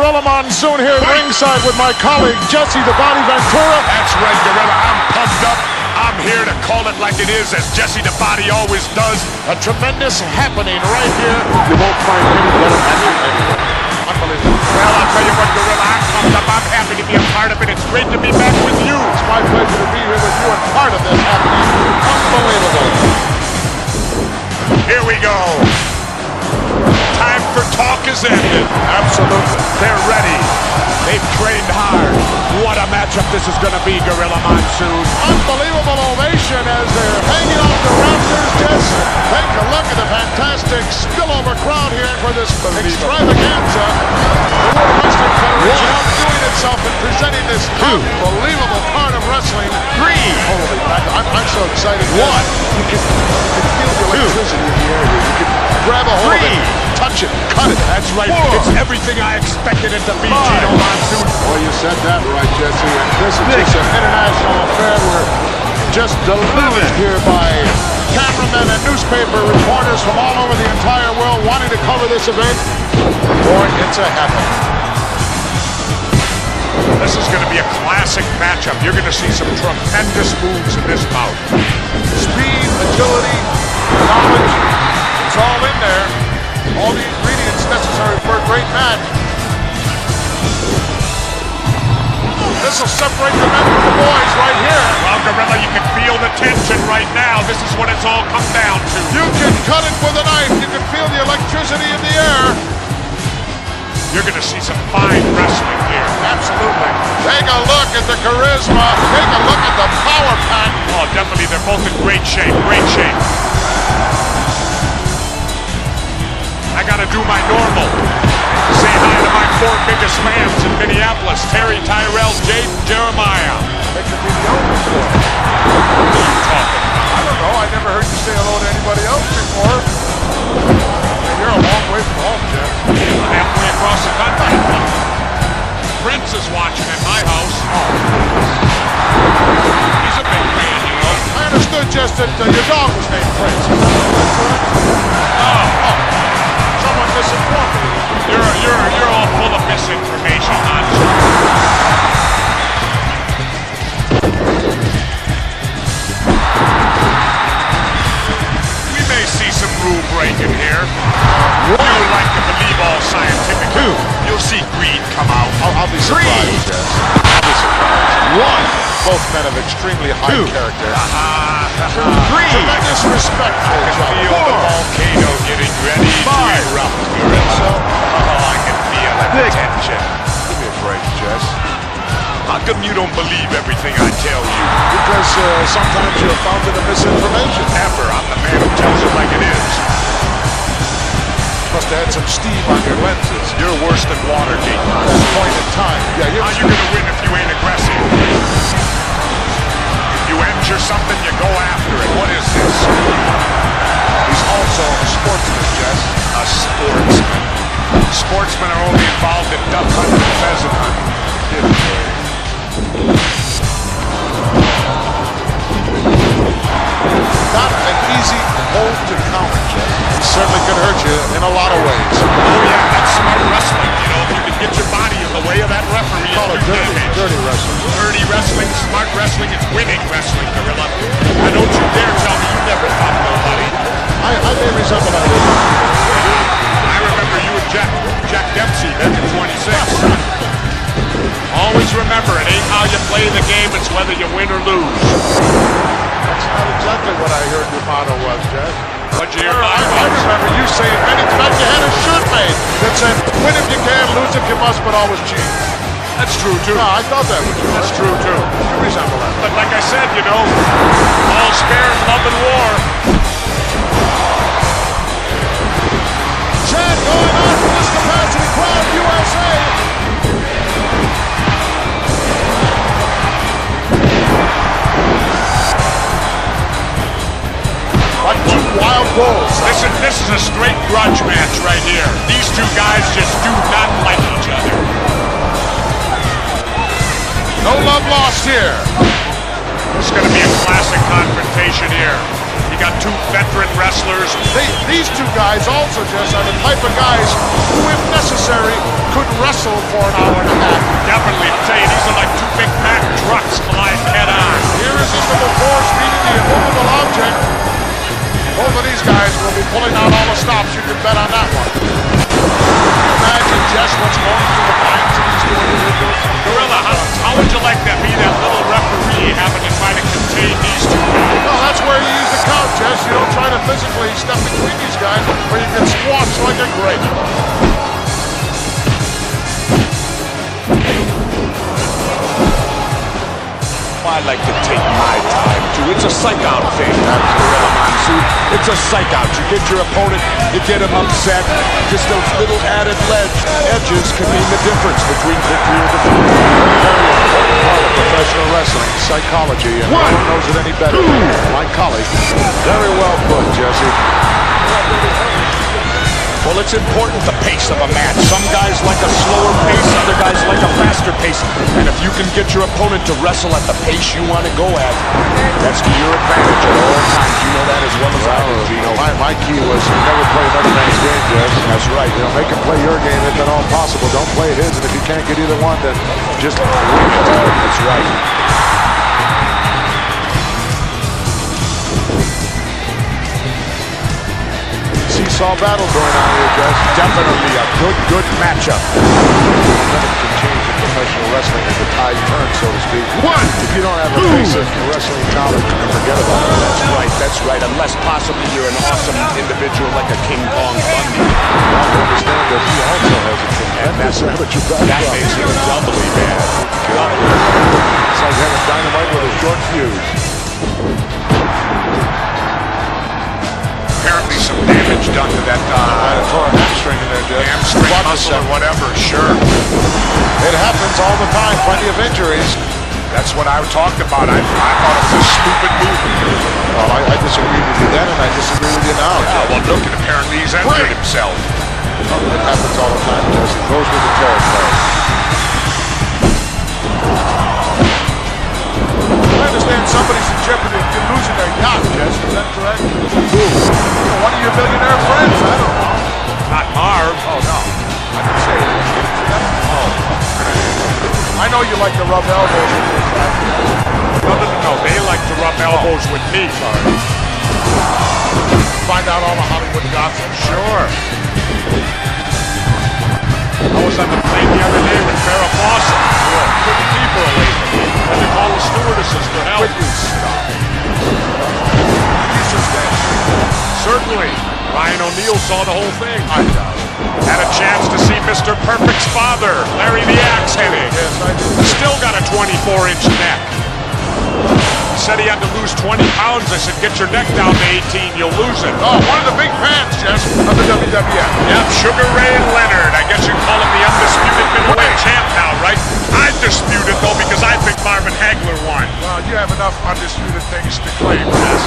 Gorilla Monsoon here ringside with my colleague Jesse the Body Ventura. That's right, Gorilla. I'm pumped up. I'm here to call it like it is, as Jesse the Body always does. A tremendous happening right here. You won't find any better matchup anywhere. Unbelievable. Well, I'll tell you what, Gorilla, I'm pumped up. I'm happy to be a part of it. It's great to be back with you. It's my pleasure to be here with you and part of this happening. Unbelievable. Here we go. Time for talk is ended. Absolutely. They're ready. They've trained hard. What a matchup this is going to be, Gorilla Monsoon. Unbelievable ovation as they're hanging off the rafters. Just take a look at the fantastic spillover crowd here for this extravaganza. The World Wrestling Federation outdoing itself and presenting this unbelievable part of wrestling. Holy mackerel. I'm so excited. You can feel the electricity in the air here. You can grab a hold of it, touch it, cut it. That's right. It's everything I expected it to be, Gino Monsoon. Well, you said that right, Jesse. And this is just an international affair. We're just deluged here by cameramen and newspaper reporters from all over the entire world wanting to cover this event. Boy, it's a happening. This is going to be a classic matchup. You're going to see some tremendous moves in this bout. Speed, agility, knowledge, it's all in there. All the ingredients necessary for a great match. This will separate the men from the boys right here. Well, Gorilla, you can feel the tension right now. This is what it's all come down to. You can cut it with a knife. You can feel the electricity in the air. You're going to see some fine wrestling here. Absolutely. Take a look at the charisma. Take a look at the power pack. Oh, definitely. They're both in great shape. Great shape. I got to do my normal. Say hi to my 4 biggest fans in Minneapolis. Terry, Tyrell, Jade, and Jeremiah. That could be the only four. What are you talking about? I don't know. I never heard you say hello to anybody else before. And you're a long way from home, Jeff. I'm halfway across the country. Prince is watching at my house. He's a big fan, you know. I understood just that your dog was named Prince. Is that correct? Oh. Someone misinformed me. You're all full of misinformation, Monsoon. We may see some rule breaking here. You would like to believe all scientific. You'll see greed come out. I'll be surprised, Jess. I'll be surprised. Both men of extremely high character. Tremendous respect for each other. Feel the volcano getting ready to erupt, Gorilla. Oh, I can feel that tension. Give me a break, Jess. How come you don't believe everything I tell you? Because sometimes you're a fountain of misinformation. Never. I'm the man who tells it like it is. Must have had some steam on your lenses. You're worse than Watergate. At this point in time. Yeah, How you gonna win if you ain't aggressive? If you injure something, you go after it. What is this? He's also a sportsman, Jess. A sportsman. Sportsmen are only involved in duck hunting and pheasant hunting. Not an easy hold to counter, Jess. He certainly could hurt you in a lot of ways. Oh yeah, that's smart wrestling. You know, if you can get your body in the way of that referee, Call it dirty wrestling. Dirty wrestling, smart wrestling, it's winning wrestling, Gorilla. And don't you dare tell me you never fought nobody. I may resemble that. I remember you and Jack Dempsey back in 26. Always remember, it ain't how you play the game, it's whether you win or lose. That's not exactly what I heard your motto was, Jess. What'd you hear I remember you saying many times you had a shirt made that said, win if you can, lose if you must, but always cheat. That's true, too. No, I thought that was true. That's true, too. You resemble that. But like I said, you know, all's fair in love and war. Chad going on for this capacity crowd, USA. Like two wild bulls. This is a straight grudge match right here. These two guys just do not like each other. No love lost here. It's going to be a classic confrontation here. You got two veteran wrestlers. These two guys also just are the type of guys who, if necessary, could wrestle for an hour and a half. Definitely. I'm saying these are like two big Mack trucks colliding head on. Irresistible force meeting the immovable object. Both of these guys will be pulling out all the stops. You can bet on that one. Imagine just what's going through the minds of these two individuals. Gorilla, how would you like to be that little referee having to try to contain these two guys? Well, that's where you use the count, Jess. You don't try to physically step between these guys where you can squash like a grape. I like to take my time, too. It's a psych-out thing, Gorilla Monsoon. It's a psych-out. You get your opponent, you get him upset. Just those little added edges can mean the difference between victory or defeat. Very important part of professional wrestling, psychology, and no one knows it any better than my colleague. Very well put, Jesse. Well, it's important the pace of a match. Some guys like a slower pace, other guys like a faster pace. And if you can get your opponent to wrestle at the pace you want to go at, that's to your advantage at all times. You know that as well as I do, Gino. My key was never play another man's game, Jess. That's right. You know, make him play your game if at all possible. Don't play his, and if you can't get either one, then just leave it. That's right. Seesaw battle going on here, Jess. Definitely a good matchup. Nothing can change in professional wrestling as the tide turns, so to speak. If you don't have a basic wrestling knowledge, you can forget about it. That's right. Unless possibly you're an awesome individual like a King Kong Bundy. I understand that he also has a tremendous amateur background. That makes it doubly bad. It's like having dynamite with a short fuse. Apparently some damage done to that Tore a hamstring in there, Jess. hamstring muscle or whatever, sure. It happens all the time, plenty of injuries. That's what I talked about. I thought it was a stupid move. Well, I disagree with you then, and I disagree with you now. Well, look, and apparently he's injured himself. It happens all the time, Jess. It goes with the territory. I understand somebody's in jeopardy of losing their yacht, Jess. Is that correct? Who? One of your billionaire friends. I don't know. Not Marv. Oh, no. I didn't say it. Oh. I know you like to rub elbows with your friends. No. They like to rub elbows with me. Sorry. Find out all the Hollywood gossip. Sure. I was on the plane the other day with Farrah Fawcett. Couldn't keep her away from me. Had to call the stewardesses for help. Would you stop? Certainly. Ryan O'Neal saw the whole thing. I doubt it. Had a chance to see Mr. Perfect's father, Larry the Axe Hennig. Yes, I did. Still got a 24-inch neck. He said he had to lose 20 pounds. I said, get your neck down to 18, you'll lose it. Oh, one of the big fans, Jess, of the WWF. Yep, Sugar Ray Leonard. I guess you call him the undisputed middleweight champ now, right? I dispute it, though, because I think Marvin Hagler won. Well, you have enough undisputed things to claim, Jess.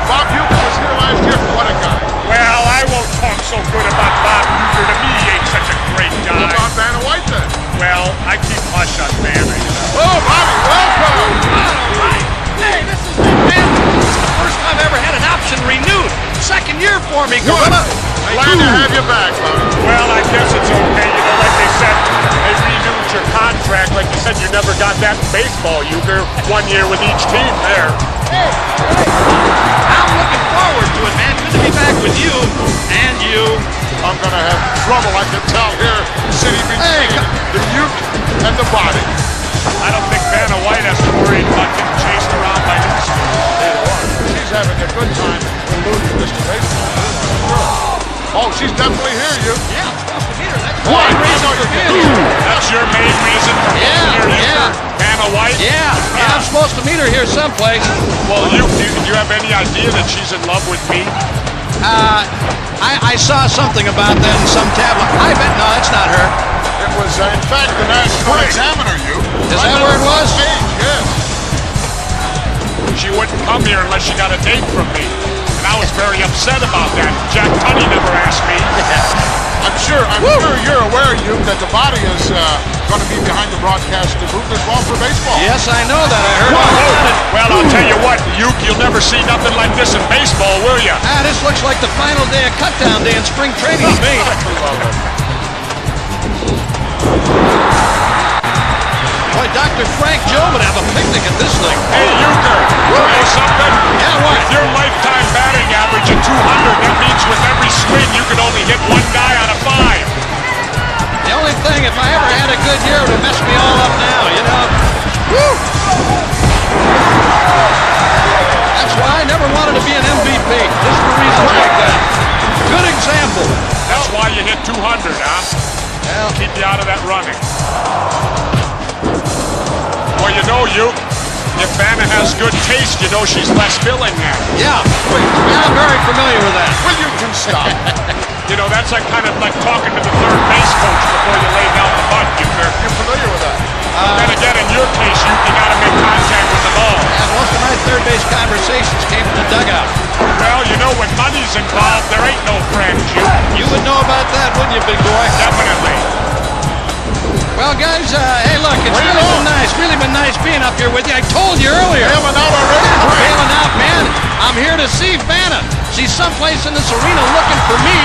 Bob Uecker was here last year. What a guy. Well, I won't talk so good about Bob Uecker. To me, he ain't such a great guy. What about Vanna White, then? Well, I keep hush on Vanna. Oh, Bobby, welcome. All right. Hey, this is man. This is the first time I ever had an option renewed. Second year for me, Gorilla. Glad to have you back, Bobby. Well, I guess it's okay. You know, like they said, they renewed your contract. Like you said, you never got that in baseball, Uecker. 1 year with each team there. Hey, I'm looking forward to it, man. Good to be back with you and you. I'm going to have trouble, I can tell here, sitting between the uke and the body. I don't think Vanna White has to worry about getting chased around by this. She's having a good time eluding Mr. Baseball. Oh, she's definitely here, you. Yeah, I'm supposed to meet her. That's What? my reason I know for you're being getting here. That's your main reason for being here, Yeah. Vanna White? Yeah, I'm supposed to meet her here someplace. Well, do you have any idea that she's in love with me? I saw something about that in some tablet. I bet, no, that's not her. It was, in fact, the National Examiner, you. Is that where it was? Yes. She wouldn't come here unless she got a date from me. And I was very upset about that. Jack Tunney never asked me. I'm sure you're aware, Hugh, that the body is going to be behind the broadcast booth as well for baseball. Yes, I know that. I heard all about it. Well, I'll tell you what, Uke, you'll never see nothing like this in baseball, will you? This looks like the final day of cutdown day in spring training to me. Boy, Dr. Frank Joe would have a picnic at this thing. Hey, Euchre, you know something? Yeah, what? With your lifetime batting average of 200, that means with every swing you can only hit one guy on a 5. The only thing, if I ever had a good year, it would mess me all up now, you know? Woo! That's why I never wanted to be an MVP, just for reasons like that. Good example. That's why you hit 200, huh? Well, Keep you out of that running. Well, you know, Uke, if Vanna has good taste, you know she's less filling now. yeah, I'm very familiar with that. Well, you can stop. You know, that's like kind of like talking to the third base coach before you lay down the butt, Euchre. You're familiar with that. Then again, in your case, you got to make contact with the ball. And most of my third base conversations came from the dugout. Well, you know, when money's involved, there ain't no friends, You would know about that, wouldn't you, big boy? Definitely. Well, guys, hey, look, it's really been nice being up here with you. I told you earlier. Bailing out already? I'm bailing out, man. I'm here to see Vanna. She's someplace in this arena looking for me,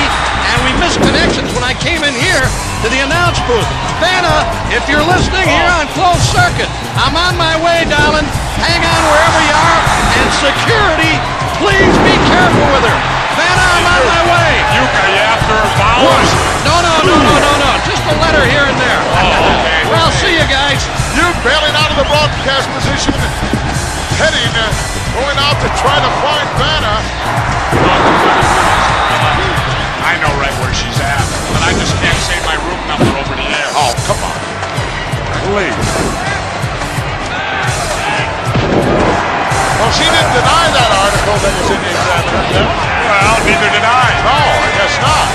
and we missed connections when I came in here to the announce booth. Vanna, if you're listening here on closed circuit, I'm on my way, darling. Hang on wherever you are, and security, please be careful with her. Vanna, I'm on my way. Uke, are you after her vowels? No. Just a letter here and there. Oh, okay. Well, see you guys. You bailing out of the broadcast position, heading, going out to try to find Vanna. I know right where she's at, but I just can't say my room number over the air. Oh, come on. Please. Well, she didn't deny that article that was in the Examiner. Well, neither did I. No, I guess not.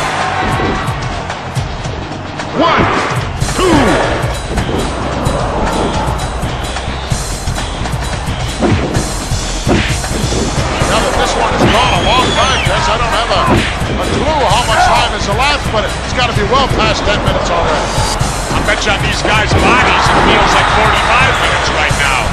1, 2. Now that this one has gone a long time, Jess, I don't have a clue how much time is elapsed, but it's got to be well past 10 minutes already. I bet you on these guys' bodies it feels like 45 minutes right now.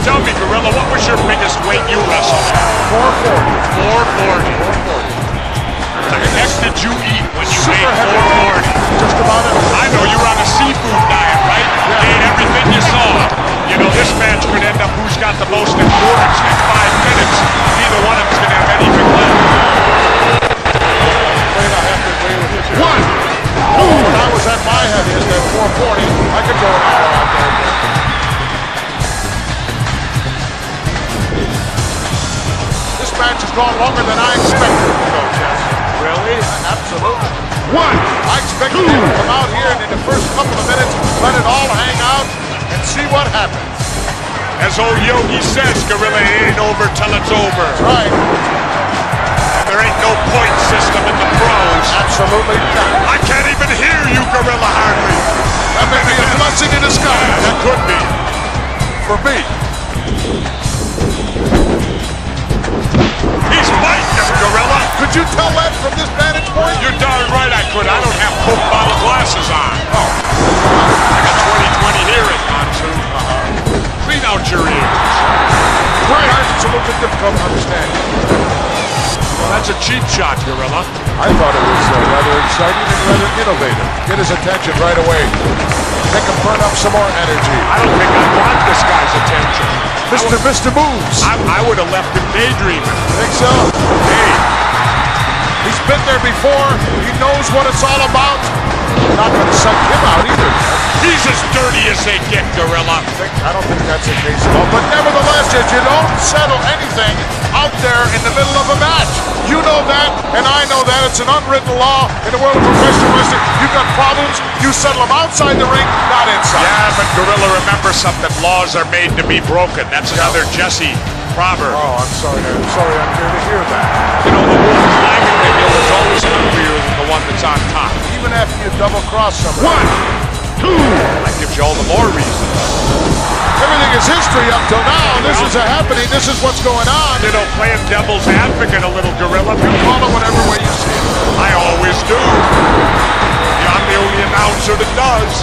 Tell me, Gorilla, what was your biggest weight you wrestled at? 440. 440. What the heck did you eat when you weighed 440? Just about it. I know you were on a seafood diet, right? You ate everything you saw. You know, this match could end up who's got the most endurance in 5 minutes. Neither one of them's going to have anything left. Afraid I have to agree with you. 1. When I was at my heaviest at 440, I could go an hour out there. This match has gone longer than I expected it to go, Jess. Really? Absolutely. 1. I expected him to come out here and in the first couple of minutes, let it all hang out and see what happens. As old Yogi says, Gorilla, it ain't over till it's over. That's right. And there ain't no point system in the pros. Absolutely not. I can't even hear you, Gorilla, hardly. That may be a blessing in disguise. That could be. For me. He's fighting him, Gorilla. Could you tell that from this vantage point? You're darn right I could. I don't have Coke bottle glasses on. Oh. I got 20/20 hearing, Mansu. Clean out your ears. Sometimes it's a little bit difficult to understand. Well, that's a cheap shot, Gorilla. I thought it was rather exciting and rather innovative. Get his attention right away. Make him burn up some more energy. I don't think I want this guy's attention. Mr. Moves. I would have left him daydreaming. Think so? Hey, He's been there before. He knows what it's all about. Not going to psych him out either. he's as dirty as they get, Gorilla. I don't think that's the case at all. But nevertheless, you don't settle anything out there in the middle of a match. You know that, and I know that. It's an unwritten law in the world of professional wrestling. You've got problems, you settle them outside the ring, not inside. Yeah, but Gorilla, remember something. Laws are made to be broken. That's another Jesse proverb. Oh, I'm sorry I'm here to hear that. You know, the wolf climbing the hill is always hungrier than the one that's on top. Even after you double-cross somebody. 1, 2. That gives you all the more reason. Hey, Everything is history up till now. This is a happening. This is what's going on. You know, playing devil's advocate a little, Gorilla. You call it whatever way you see it. I always do. I'm the only announcer that does.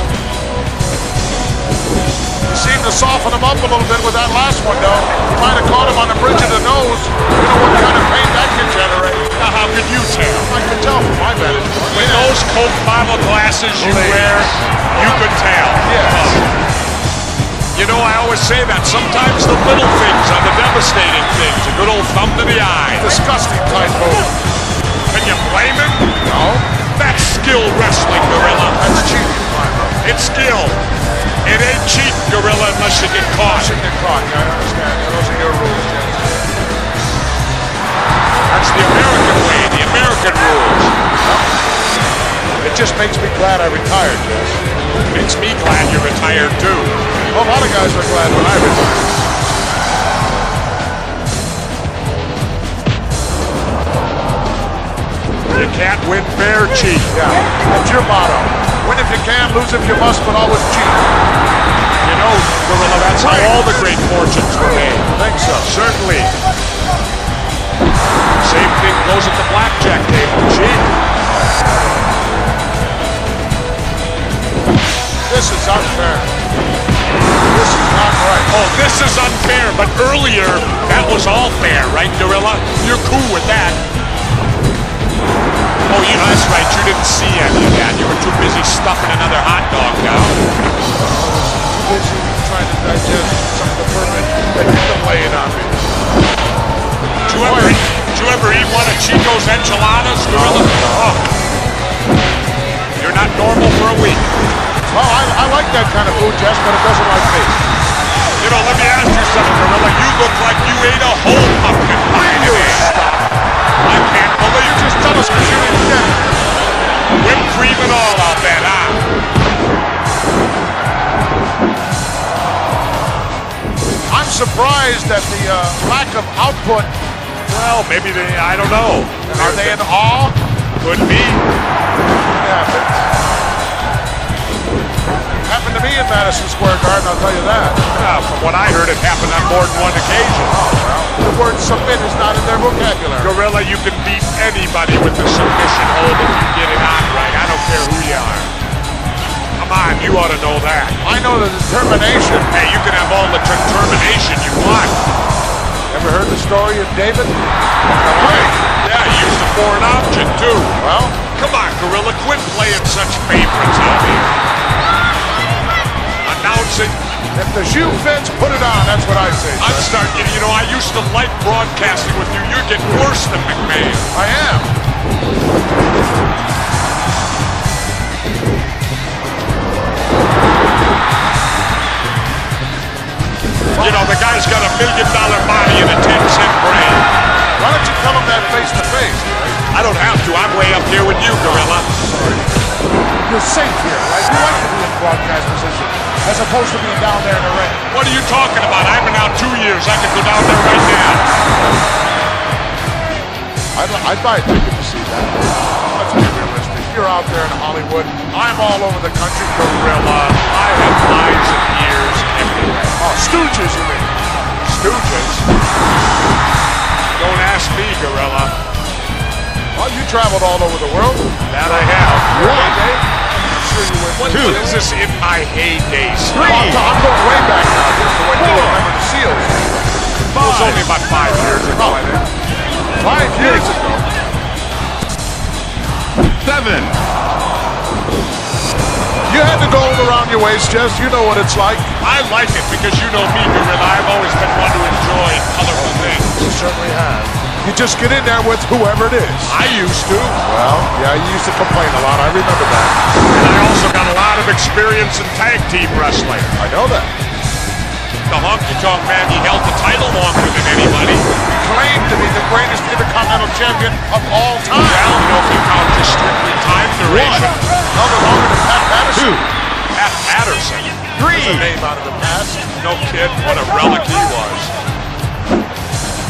You seem to soften him up a little bit with that last one, though. You might have caught him on the bridge of the nose. You know what kind of pain that can generate. Now, how could you tell? I can tell from my vantage point. With those Coke bottle glasses you wear, you could tell. Yes. You know, I always say that. Sometimes the little things are the devastating things. A good old thumb to the eye. Disgusting type move. Can you blame him? No. That's skill wrestling, Gorilla. That's cheating, my brother. It's skill. It ain't cheap, Gorilla, unless you get caught. Unless you get caught. Yeah, I understand. Those are your rules, James. That's the American way, the American rules. It just makes me glad I retired, Jess. Makes me glad you're retired, too. Well, a lot of guys are glad when I retired. You can't win fair, cheat. Yeah, that's your motto. Win if you can, lose if you must, but always cheat. You know, Gorilla, that's how all the great fortunes were made. I think so. Certainly. Same thing goes at the blackjack table. Cheat. This is unfair. This is not right. Oh, this is unfair, but earlier, that was all fair, right, Gorilla? You're cool with that. Oh, you know, that's right. You didn't see any of that. You were too busy stuffing another hot dog down. Too busy trying to digest some of the vermin that you've been laying on me. Did you ever eat one of Chico's enchiladas, Gorilla? Oh. You're not normal for a week. Well, I like that kind of food, Jess, but it doesn't like me. You know, let me ask you something, Gorilla. You look like you ate a whole pumpkin pie today. I can't believe You just tell us because you didn't get it. whipped cream and all, I'll bet, huh? I'm surprised at the lack of output. Well, maybe they, I don't know. Are they in awe? Could be. Yeah, happened to me in Madison Square Garden, I'll tell you that. From what I heard, it happened on more than one occasion. Oh, well, the word submit is not in their vocabulary. Gorilla, you can beat anybody with the submission hold if you get it on right. I don't care who you are. Come on, you ought to know that. I know the determination. Hey, you can have all the determination you want. Ever heard the story of David? Yeah, he used a foreign object, too. Well, Come on, Gorilla, quit playing such favorites out here. Announcing. if the shoe fits, put it on. That's what I say. I'm starting, you know, I used to like broadcasting with you. You're getting worse than McMahon. I am. You know, the guy's got $1 million body and a 10-cent brain. Why don't you tell him that face to face? I don't have to. I'm way up here with you, Gorilla. You're safe here, right? You like to be in broadcast position as opposed to being down there in the ring. What are you talking about? I've been out 2 years. I could go down there right now. I'd buy a ticket to see that. Let's be realistic. You're out there in Hollywood. I'm all over the country. Gorilla, I have eyes and ears everywhere. Oh, Stooges, you mean? Stooges? Don't ask me, Gorilla. Well, you traveled all over the world. That I have. I'm sure you went. What is this in my heyday? I'm going way back now, just the way you remember the SEALs. It was only about 5 years ago, I think. 5 years ago. 7. You had the gold around your waist, Jess. You know what it's like. I like it because you know me, Gorilla. I've always been one to enjoy colorful things. You certainly have. You just get in there with whoever it is. I used to. Well, yeah, you used to complain a lot. I remember that. And I also got a lot of experience in tag team wrestling. I know that. The honky-tonk man, he held the title longer than anybody. He claimed to be the greatest Intercontinental Champion of all time. Well, you know, if you count just strictly time duration. Held it longer than Pat Patterson. 2. Pat Patterson. There's a name out of the past. No kid, what a relic he was.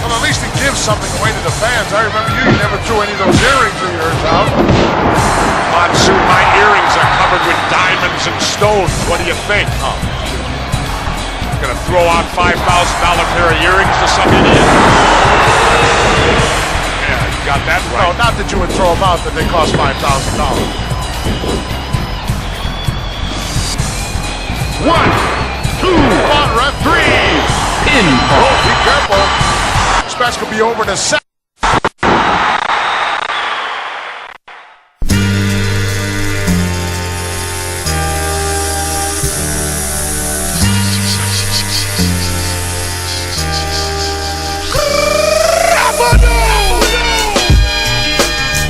Well, at least he gives something away to the fans. I remember you never threw any of those earrings of yours out. Monsoon, my earrings are covered with diamonds and stones. What do you think? going to throw out $5,000 pair of earrings to some idiot. Yeah, you got that right. No, not that you would throw them out, that they cost $5,000. 1, 2, come on, ref, 3. Pinfall. Oh, be careful. This match could be over in a second.